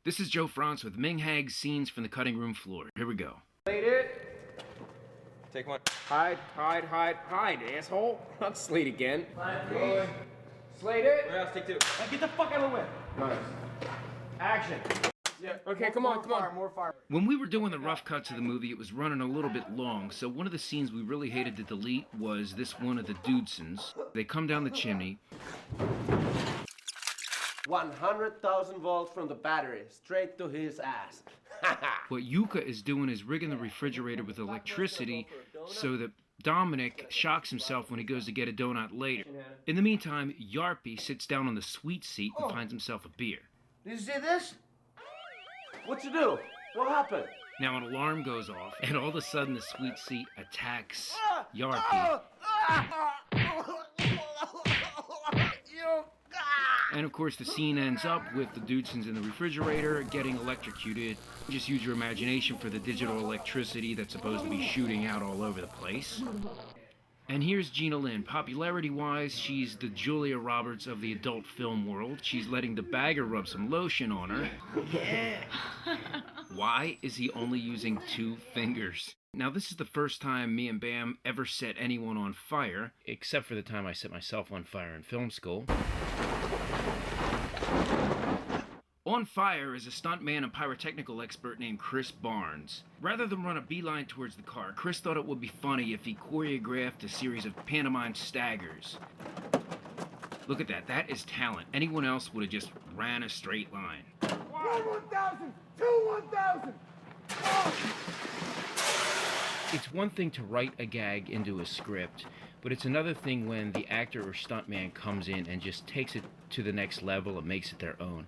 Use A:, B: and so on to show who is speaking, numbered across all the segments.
A: This is Joe Franz with Minghags scenes from the cutting room floor. Here we go.
B: Slate it.
C: Take one.
B: Hide, asshole. Not slate again.
C: Boy.
B: Slate it.
C: Rouse, take two.
B: Now get the fuck out of the way. Nice. Action. Yeah. Okay, come on.
C: More fire.
A: When we were doing the rough cuts of the movie, it was running a little bit long, so one of the scenes we really hated to delete was this one of the Dudesons. They come down the chimney.
D: 100,000 volts from the battery, straight to his ass.
A: What Yuka is doing is rigging the refrigerator with electricity so that Dominic shocks himself when he goes to get a donut later. In the meantime, Yarpy sits down on the sweet seat and finds himself a beer.
D: Did you see this? What'd you do? What happened?
A: Now an alarm goes off, and all of a sudden the sweet seat attacks Yarpy. And of course the scene ends up with the Dudesons in the refrigerator getting electrocuted. Just use your imagination for the digital electricity that's supposed to be shooting out all over the place. And here's Gina Lynn. Popularity-wise, she's the Julia Roberts of the adult film world. She's letting the bagger rub some lotion on her.
E: Yeah.
A: Why is he only using 2 fingers? Now, this is the first time me and Bam ever set anyone on fire, except for the time I set myself on fire in film school. On fire is a stuntman and pyrotechnical expert named Chris Barnes. Rather than run a beeline towards the car, Chris thought it would be funny if he choreographed a series of pantomime staggers. Look at that. That is talent. Anyone else would have just ran a straight line.
B: 1,000! 1,000!
A: It's one thing to write a gag into a script, but it's another thing when the actor or stuntman comes in and just takes it to the next level and makes it their own.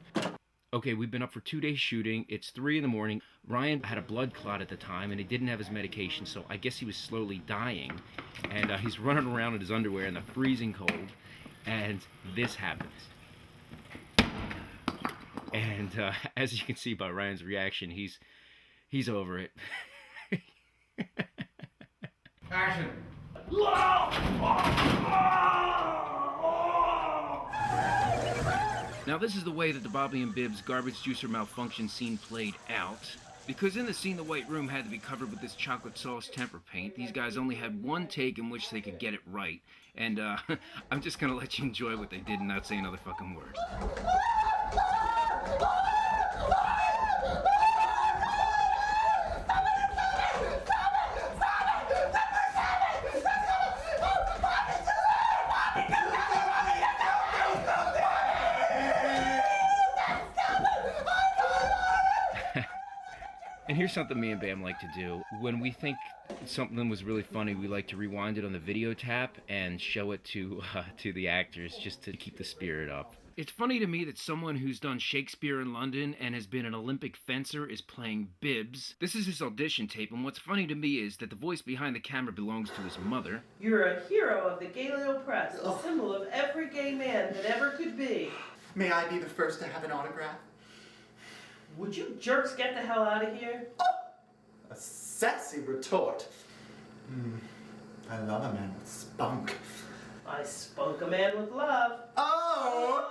A: Okay, we've been up for 2 days shooting. It's 3 in the morning. Ryan had a blood clot at the time, and he didn't have his medication, so I guess he was slowly dying. And he's running around in his underwear in the freezing cold, and this happens. And as you can see by Ryan's reaction, he's over it.
B: Action.
A: Now this is the way that the Bobby and Bibbs garbage juicer malfunction scene played out. Because in the scene the White Room had to be covered with this chocolate sauce temper paint, these guys only had 1 take in which they could get it right. And I'm just gonna let you enjoy what they did and not say another fucking word. And here's something me and Bam like to do. When we think something was really funny, we like to rewind it on the video tap and show it to the actors just to keep the spirit up. It's funny to me that someone who's done Shakespeare in London and has been an Olympic fencer is playing Bibbs. This is his audition tape, and what's funny to me is that the voice behind the camera belongs to his mother.
E: You're a hero of the Galileo Press, a symbol of every gay man that ever could be.
F: May I be the first to have an autograph?
E: Would you jerks get the hell out of here?
F: Oh, a sassy retort. I love a man with spunk.
E: I spunk a man with love.
F: Oh!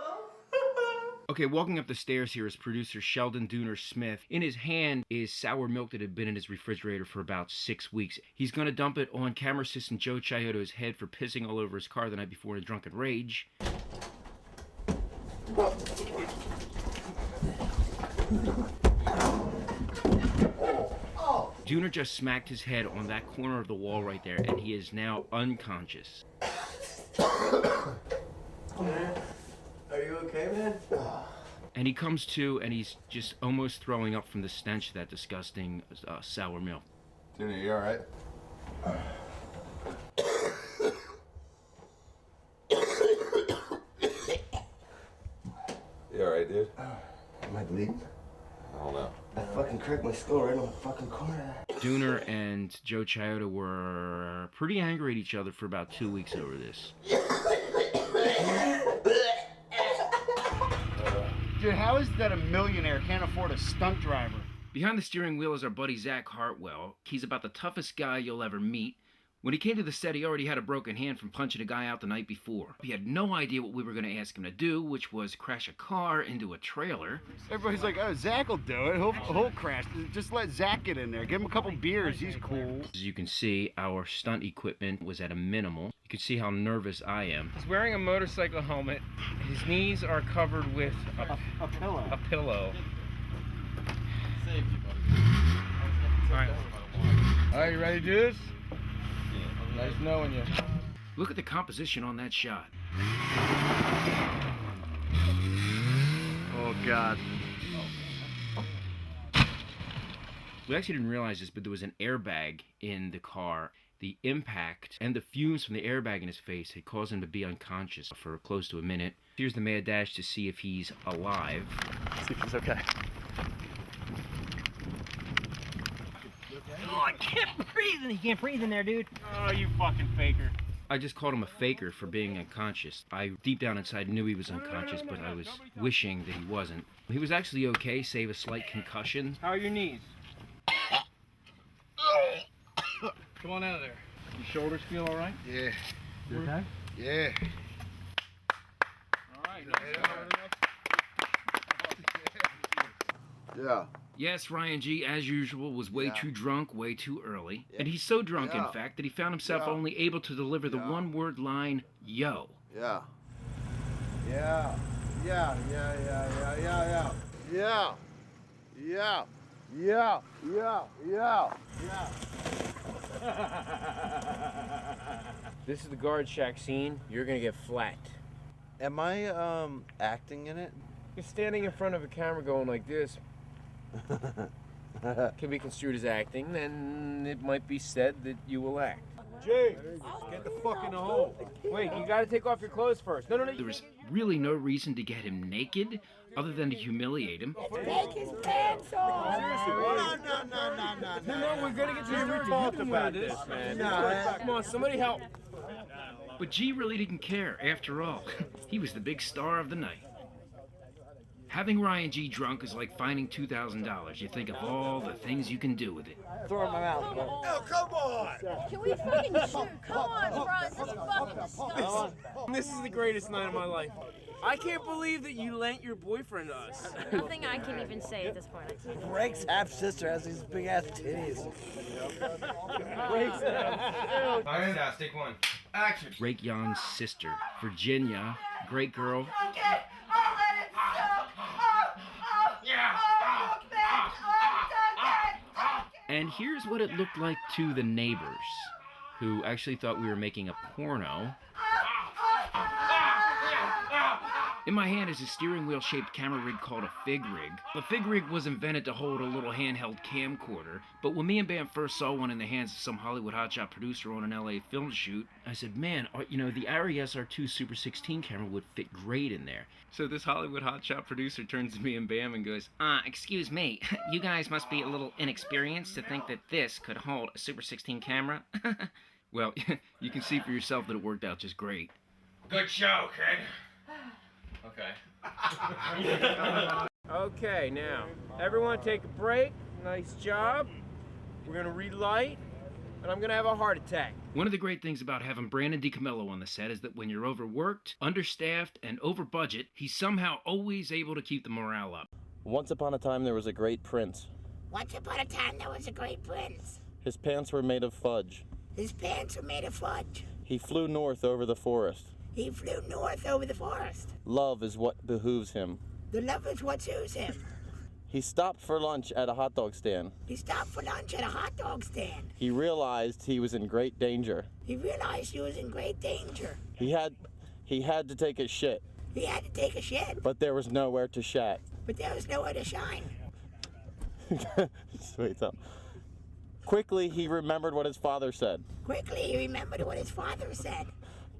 A: Okay, walking up the stairs here is producer Sheldon Dooner Smith. In his hand is sour milk that had been in his refrigerator for about 6 weeks. He's gonna dump it on camera assistant Joe Chiodo's head for pissing all over his car the night before in a drunken rage. Dooner just smacked his head on that corner of the wall right there, and he is now unconscious.
D: Are you okay, man?
A: And he comes to, and he's just almost throwing up from the stench of that disgusting sour milk.
C: Junior, you alright? You alright, dude?
D: Am I bleeding?
C: I don't know.
D: I fucking cracked my skull right on the fucking corner.
A: Dooner and Joe Chiodo were pretty angry at each other for about 2 weeks over this.
G: Dude, how is it that a millionaire can't afford a stunt driver?
A: Behind the steering wheel is our buddy Zach Hartwell. He's about the toughest guy you'll ever meet. When he came to the set, he already had a broken hand from punching a guy out the night before. He had no idea what we were going to ask him to do, which was crash a car into a trailer.
G: Everybody's like, oh, Zach will do it. He'll crash. Just let Zach get in there. Give him a couple beers. He's cool.
A: As you can see, our stunt equipment was at a minimal. You can see how nervous I am.
B: He's wearing a motorcycle helmet. His knees are covered with
G: A pillow.
B: a pillow.
C: Safety, buddy.
B: Alright. Alright, you ready to do this? Nice knowing you.
A: Look at the composition on that shot.
G: Oh, God.
A: We actually didn't realize this, but there was an airbag in the car. The impact and the fumes from the airbag in his face had caused him to be unconscious for close to a minute. Here's the mad dash to see if he's alive.
G: See if he's okay.
H: Oh, I can't breathe. He can't breathe in there, dude.
B: Oh, you fucking faker.
A: I just called him a faker for being unconscious. I deep down inside knew he was unconscious, but I was wishing that he wasn't. He was actually okay, save a slight concussion.
B: How are your knees? Come on out of there. Your shoulders feel all right?
G: Yeah.
B: You okay?
G: Yeah.
B: All right.
G: Yeah.
A: Yes, Ryan G, as usual, was way
G: Yeah.
A: too drunk, way too early.
G: Yeah.
A: And he's so drunk, in
G: Yeah.
A: fact, that he found himself
G: Yeah.
A: only able to deliver the
G: Yeah.
A: one-word line, yo.
G: Yeah. Yeah. Yeah. Yeah. Yeah. Yeah. Yeah. Yeah. Yeah. Yeah. Yeah. Yeah.
B: This is the guard shack scene. You're gonna get flat.
I: Am I acting in it?
B: You're standing in front of a camera going like this. Can be construed as acting, then it might be said that you will act. Jay, get the fuck in the hole. Wait, you gotta take off your clothes first. No.
A: There was really no reason to get him naked, other than to humiliate him.
J: Take his pants off.
B: Seriously, No, we're gonna get this dirty. Talked about this, man. Come on, somebody help.
A: But G really didn't care, after all. He was the big star of the night. Having Ryan G drunk is like finding $2,000. You think of all the things you can do with it.
I: Throw it in my mouth.
J: Oh, come on. Can we fucking shoot? Come on, Franz. This is fucking disgusting.
B: This is the greatest night of my life. I can't believe that you lent your boyfriend to us.
J: Nothing I can even say at this point.
I: Greg's half sister has these big ass titties.
B: Iron out, take one. Action.
A: Rake Jan's sister, Virginia, great girl.
E: Okay, I'll let it stop.
A: And here's what it looked like to the neighbors, who actually thought we were making a porno. In my hand is a steering wheel shaped camera rig called a fig rig. The fig rig was invented to hold a little handheld camcorder, but when me and Bam first saw one in the hands of some Hollywood hotshot producer on an LA film shoot, I said, man, the Arri SR2 Super 16 camera would fit great in there. So this Hollywood hotshot producer turns to me and Bam and goes, excuse me, you guys must be a little inexperienced to think that this could hold a Super 16 camera? Well, you can see for yourself that it worked out just great.
B: Good show, kid.
C: Okay.
B: Okay, now, everyone take a break. Nice job. We're gonna relight, and I'm gonna have a heart attack.
A: One of the great things about having Brandon DiCamillo on the set is that when you're overworked, understaffed, and over budget, he's somehow always able to keep the morale up.
I: Once upon a time there was a great prince.
J: Once upon a time, there was a great prince.
I: His pants were made of fudge.
J: His pants were made of fudge.
I: He flew north over the forest.
J: He flew north over the forest.
I: Love is what behooves him.
J: The love is what suits him.
I: He stopped for lunch at a hot dog stand.
J: He stopped for lunch at a hot dog stand.
I: He realized he was in great danger.
J: He realized he was in great danger.
I: He had to take a shit,
J: He had to take a shit,
I: but there was nowhere to shat.
J: but there was nowhere to shine.
I: Sweet up. Quickly he remembered what his father said.
J: Quickly, he remembered what his father said.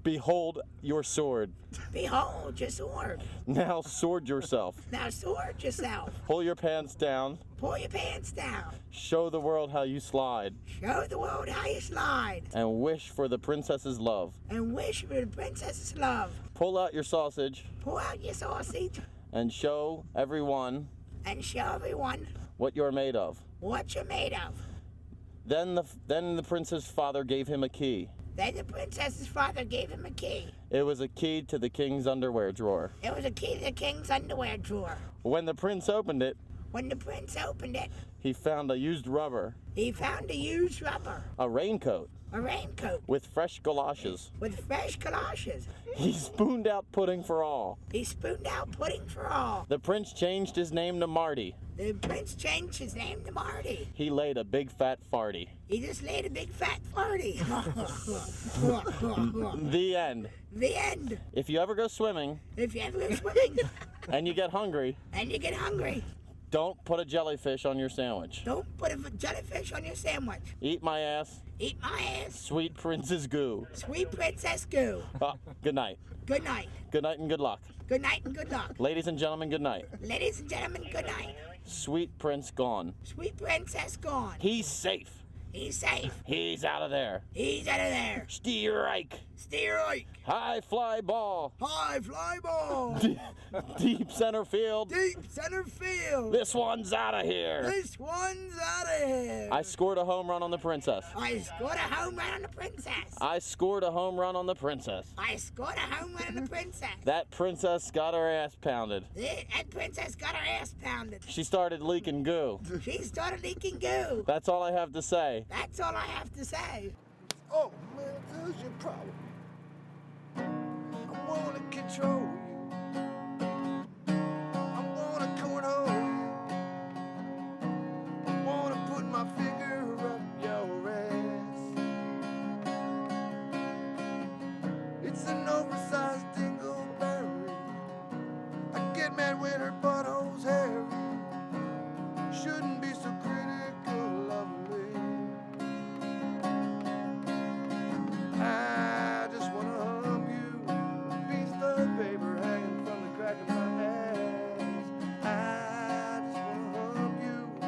I: Behold your sword.
J: Behold your sword.
I: Now sword yourself.
J: Now sword yourself.
I: Pull your pants down.
J: Pull your pants down.
I: Show the world how you slide.
J: Show the world how you slide.
I: And wish for the princess's love.
J: And wish for the princess's love.
I: Pull out your sausage.
J: Pull out your sausage.
I: And show everyone
J: And show everyone
I: what you're made of.
J: what you're made of.
I: Then the prince's father gave him a key.
J: Then the princess's father gave him a key.
I: It was a key to the king's underwear drawer.
J: It was a key to the king's underwear drawer.
I: When the prince opened it,
J: he
I: found a used rubber.
J: He found a used rubber.
I: A raincoat.
J: A raincoat.
I: With fresh galoshes.
J: With fresh galoshes.
I: He spooned out pudding for all.
J: He spooned out pudding for all.
I: The prince changed his name to Marty.
J: The prince changed his name to Marty.
I: He laid a big fat farty.
J: He just laid a big fat farty.
I: The end.
J: The end.
I: If you ever go swimming.
J: If you ever go swimming.
I: And you get hungry.
J: Don't
I: put a jellyfish on your sandwich.
J: Don't put a jellyfish on your sandwich.
I: Eat my ass.
J: Eat my ass.
I: Sweet princess goo.
J: Sweet princess goo.
I: Good night.
J: Good night.
I: Good night and good luck.
J: Good night and good luck.
I: Ladies and gentlemen, good night.
J: Ladies and gentlemen, good night.
I: Sweet prince gone.
J: Sweet princess gone.
I: He's safe.
J: He's safe.
I: He's out of there.
J: He's out of there.
I: Steerike.
J: Steerike.
I: High fly ball.
J: High fly ball.
I: Deep center field.
J: Deep center field.
I: This one's out of here.
J: This one's out of here.
I: I scored a home run on the princess.
J: I scored a home run on the princess.
I: I scored a home run on the princess.
J: I scored a home run on the princess.
I: That princess got her ass pounded.
J: That princess got her ass pounded.
I: She started leaking goo.
J: She started leaking goo.
I: That's all I have to say.
J: That's all I have to say.
K: Oh, man, there's your problem. I wanna control you. I wanna cornhole you. I wanna put my finger up your ass. It's an oversized dingleberry. I get mad when her butthole's hairy. Shouldn't be so critical of me. I just wanna hump you, a piece of paper hanging from the crack of my ass. I just wanna hump you, a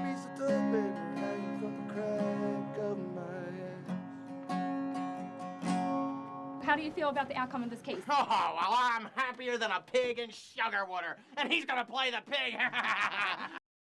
K: piece of toilet paper hanging from the crack of my ass.
L: How do you feel about the outcome of this case?
M: Oh, well, I'm happier than a pig in sugar water, and he's gonna play the pig.